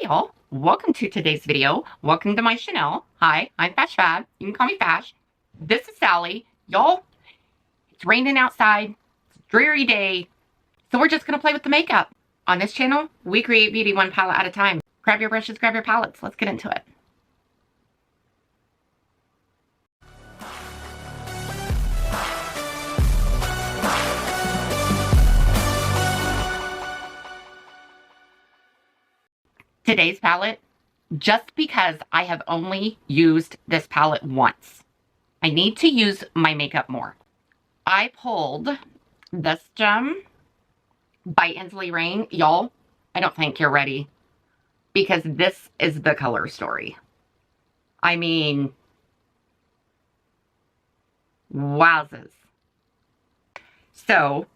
y'all, welcome to today's video. Welcome to my channel. Hi, I'm FashFab. You can call me Fash. This is Sally. Y'all, it's raining outside. It's a dreary day. So we're just going to play with the makeup. On this channel, we create beauty one palette at a time. Grab your brushes, grab your palettes. Let's get into it. Today's palette, just because I have only used this palette once, I need to use my makeup more. I pulled this gem by ENSLEY Rain. Y'all, I don't think you're ready, because this is the color story. I mean, wowzers. So,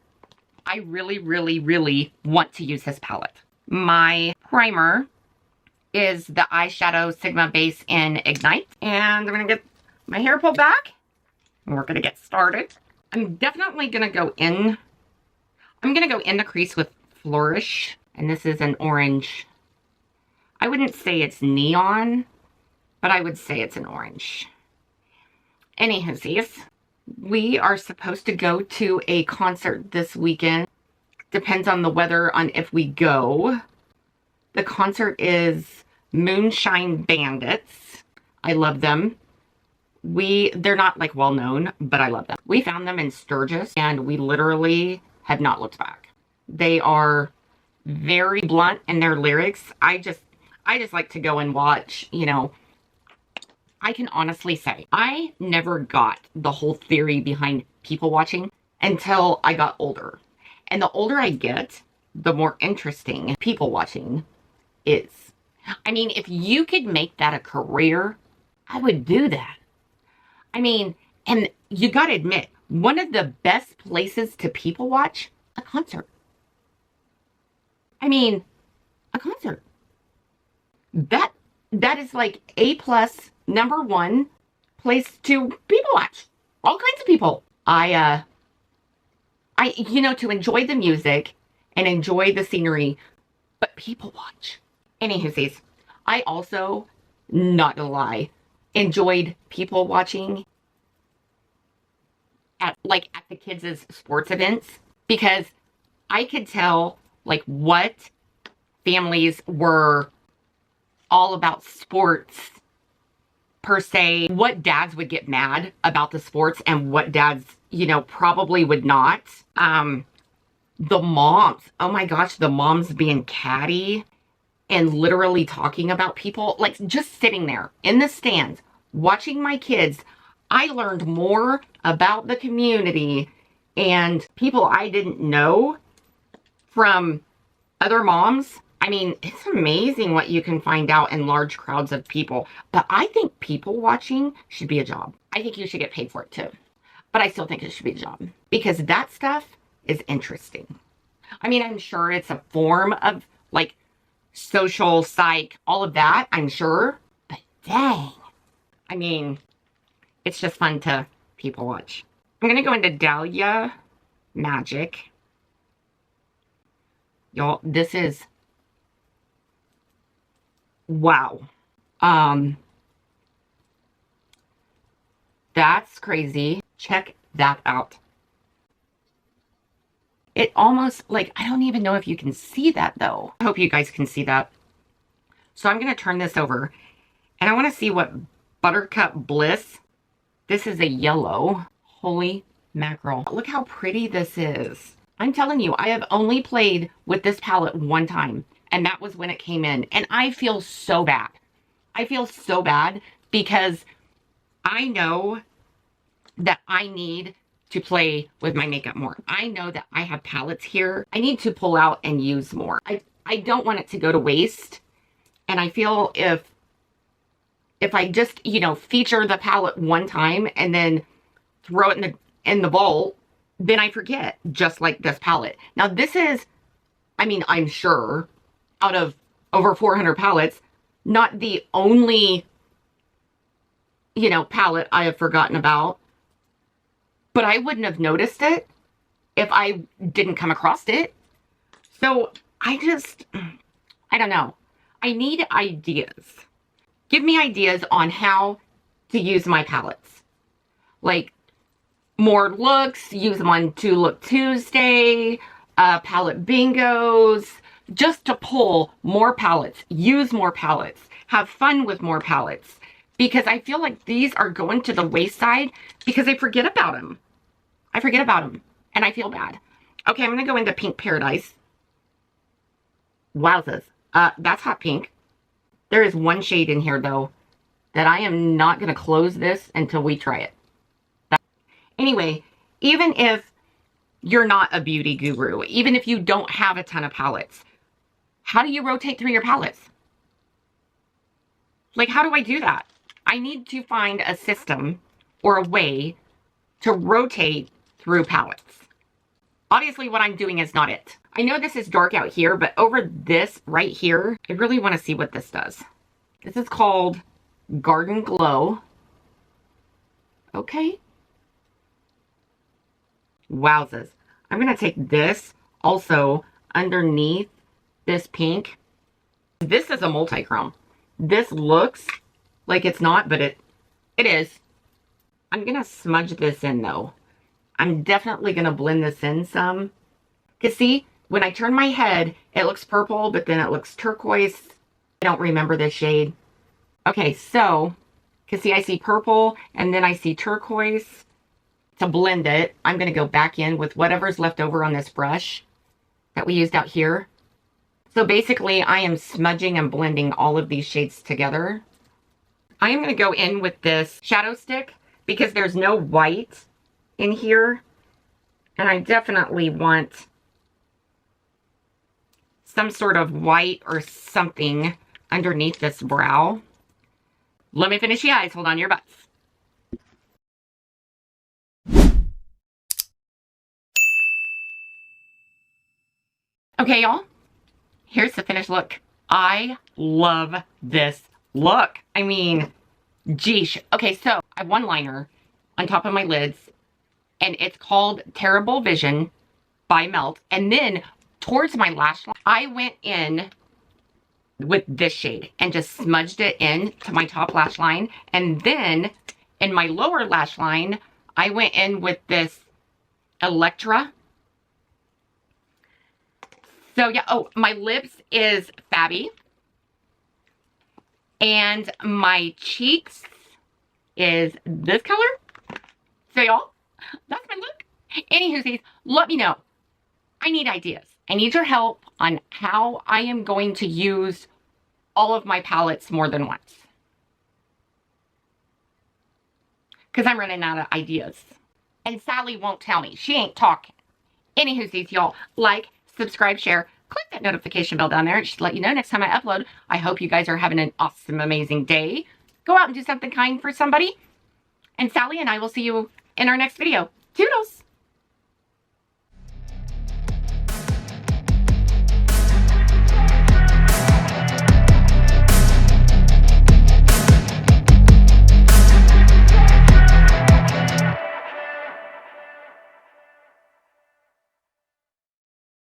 I really want to use this palette. My primer is the eyeshadow Sigma base in Ignite. And I'm going to get my hair pulled back. And we're going to get started. I'm definitely going to go in. I'm going to go in the crease with Flourish. And this is an orange. I wouldn't say it's neon, but I would say it's an orange. Anywhoosies, we are supposed to go to a concert this weekend. Depends on the weather on if we go. The concert is Moonshine Bandits. I love them. They're not like well known, but I love them. We found them in Sturgis and we literally have not looked back. They are very blunt in their lyrics. I just like to go and watch, you know. I can honestly say I never got the whole theory behind people watching until I got older. And the older I get, the more interesting people watching is. I mean, if you could make that a career, I would do that. I mean, and you gotta admit, one of the best places to people watch, a concert. I mean, a concert. That is like A+, #1 place to people watch. All kinds of people. You know, to enjoy the music and enjoy the scenery, but people watch. Anywhoosies, I also, not gonna lie, enjoyed people watching at the kids' sports events, because I could tell like what families were all about sports per se, what dads would get mad about the sports and what dads, you know, probably would not. The moms, oh my gosh, the moms being catty and literally talking about people, like just sitting there in the stands, watching my kids. I learned more about the community and people I didn't know from other moms. I mean, it's amazing what you can find out in large crowds of people. But I think people watching should be a job. I think you should get paid for it too. But I still think it should be a job, because that stuff is interesting. I mean, I'm sure it's a form of like social psych, all of that, I'm sure. But dang. I mean, it's just fun to people watch. I'm going to go into Dahlia Magic. Y'all, this is... wow. That's crazy. Check that out. It almost, like, I don't even know if you can see that though. I hope you guys can see that. So I'm going to turn this over and I want to see what Buttercup Bliss. This is a yellow. Holy mackerel. Look how pretty this is. I'm telling you, I have only played with this palette one time, and that was when it came in. And I feel so bad. I feel so bad because I know that I need to play with my makeup more. I know that I have palettes here I need to pull out and use more. I don't want it to go to waste. And I feel if I just, you know, feature the palette one time and then throw it in the bowl, then I forget, just like this palette. Now this is, I mean, I'm sure out of over 400 palettes, not the only, you know, palette I have forgotten about. But I wouldn't have noticed it if I didn't come across it. So I don't know. I need ideas. Give me ideas on how to use my palettes. Like, more looks, use them on 2 Look Tuesday, palette bingos, just to pull more palettes, use more palettes, have fun with more palettes. Because I feel like these are going to the wayside because I forget about them. I forget about them, and I feel bad. Okay, I'm going to go into Pink Paradise. Wowzers. That's hot pink. There is one shade in here, though, that I am not going to close this until we try it. Anyway, even if you're not a beauty guru, even if you don't have a ton of palettes, how do you rotate through your palettes? Like, how do I do that? I need to find a system or a way to rotate through palettes. Obviously, what I'm doing is not it. I know this is dark out here, but over this right here, I really want to see what this does. This is called Garden Glow. Okay. Wowzers. I'm going to take this also underneath this pink. This is a multi-chrome. This looks like it's not, but it is. I'm going to smudge this in, though. I'm definitely going to blend this in some. Because see, when I turn my head, it looks purple, but then it looks turquoise. I don't remember this shade. Okay, so, because see, I see purple, and then I see turquoise. To blend it, I'm going to go back in with whatever's left over on this brush that we used out here. So basically, I am smudging and blending all of these shades together. I am going to go in with this shadow stick because there's no white in here. And I definitely want some sort of white or something underneath this brow. Let me finish the eyes. Hold on to your butts. Okay, y'all. Here's the finished look. I love this look. I mean, geesh. Okay, so I have one liner on top of my lids, and it's called Terrible Vision by Melt. And then towards my lash line, I went in with this shade and just smudged it in to my top lash line. And then in my lower lash line, I went in with this Electra. So yeah, oh, my lips is Fabby. And my cheeks is this color. So y'all, that's my look. Anywho, let me know. I need ideas. I need your help on how I am going to use all of my palettes more than once. Because I'm running out of ideas. And Sally won't tell me. She ain't talking. Anywho, y'all, like, subscribe, share, click that notification bell down there. It should let you know next time I upload. I hope you guys are having an awesome, amazing day. Go out and do something kind for somebody. And Sally and I will see you in our next video. Toodles!